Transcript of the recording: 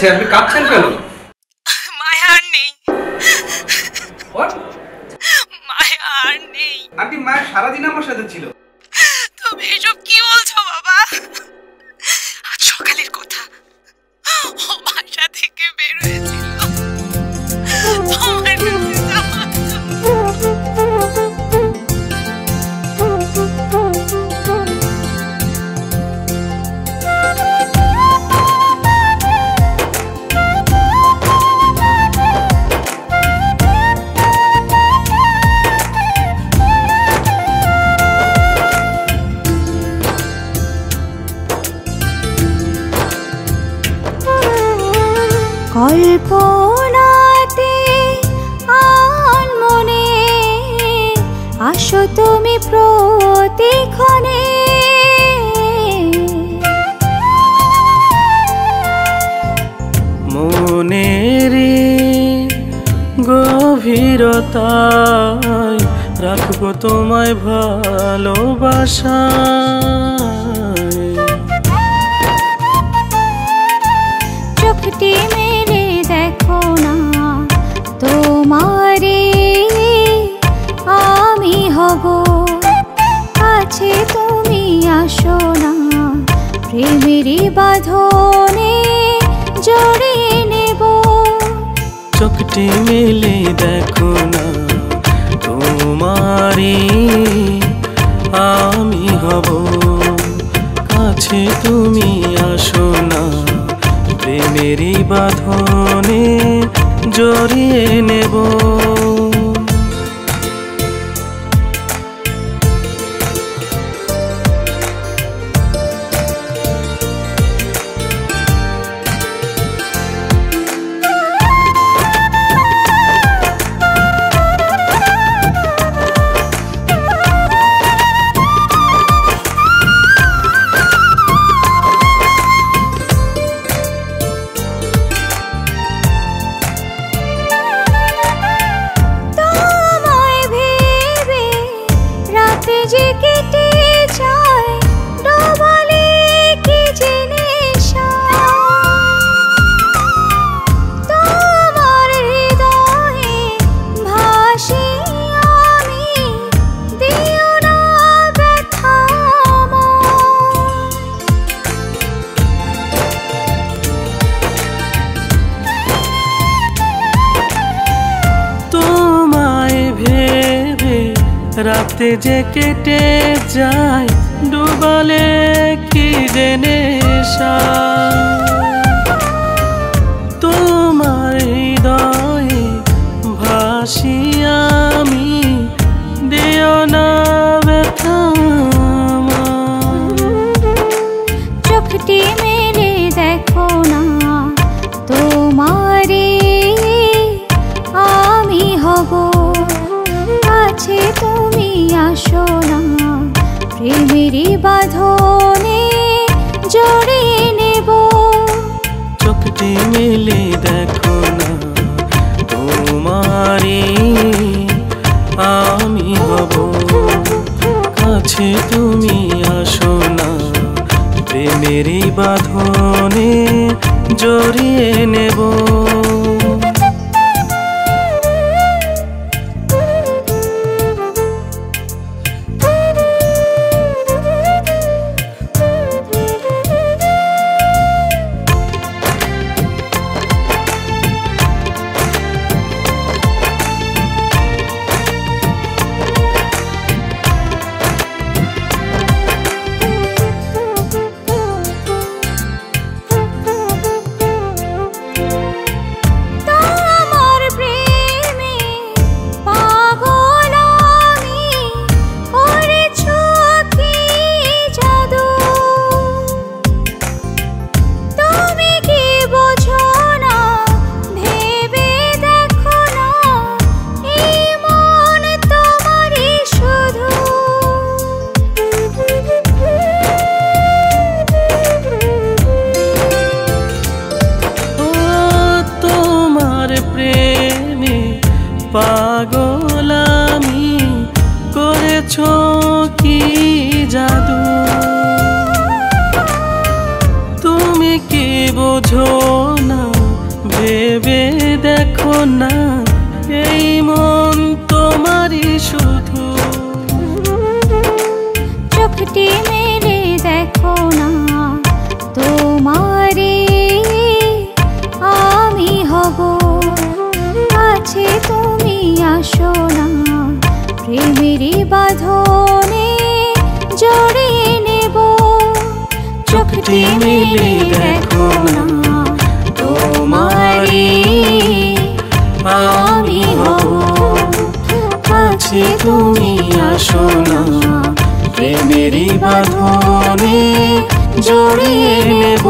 হয়েছে? আপনি কাঁদছেন কেন? মায়া আর নেই। মায়া আর নেই। আন্টি, মায়া সারাদিন আমার সাথে ছিল। তুমি এসব কি বলছো বাবা? আজ সকালের কথা, ও বাসা থেকে বের হয়েছিল তোমার কাছে যাওয়ার জন্য। কল্পনাতে আনমনে আসো তুমি প্রতিক্ষণে, মনের গভীরতায় রাখবো তোমায় ভালোবাসায়। চোখটি মেলে দেখো না তোমারে আমি হব, কাছে তুমি আসো না প্রেমেরই বাঁধনে জড়িয়ে নেব। চোখটি মেলে দেখো না তোমারে আমি হব, কাছে তুমি আসো না প্রেমেরই বাঁধনে জড়িয়ে নেব। যে কেটে যায় ডোবালে কি জিনিস, তোমার হৃদয়ে ভাসি আমি, দিও না ব্যথা তোমায় ভেবে রাতে যে কেটে যায় ডুবালে কি জেনে তোমার হৃদয়ে ভাসি আমি, দিও না ব্যথা। চোখটি মেলে দেখো না তোমারে আমি হব, কাছে তুমি আসো না প্রেমেরই বাঁধনে জড়িয়ে নেব। চোখটি মেলে দেখো না তোমারে আমি হব, কাছে তুমি আসো না প্রেমেরই বাঁধনে জড়িয়ে নেব। পাগল আমি করেছো কি জাদু, তুমি কি বোঝো না না, এই মন তোমারই শুধু। চোখটি মেলে দেখো না, তোমারই আমি হব। কাছে তুমি আসো না, প্রেমেরই বাঁধনে জড়িয়ে নেব। চোখটি মেলে দেখো না, তোমারই আমি হব। কাছে তুমি আসো না, প্রেমেরই বাঁধনে জড়িয়ে নেব।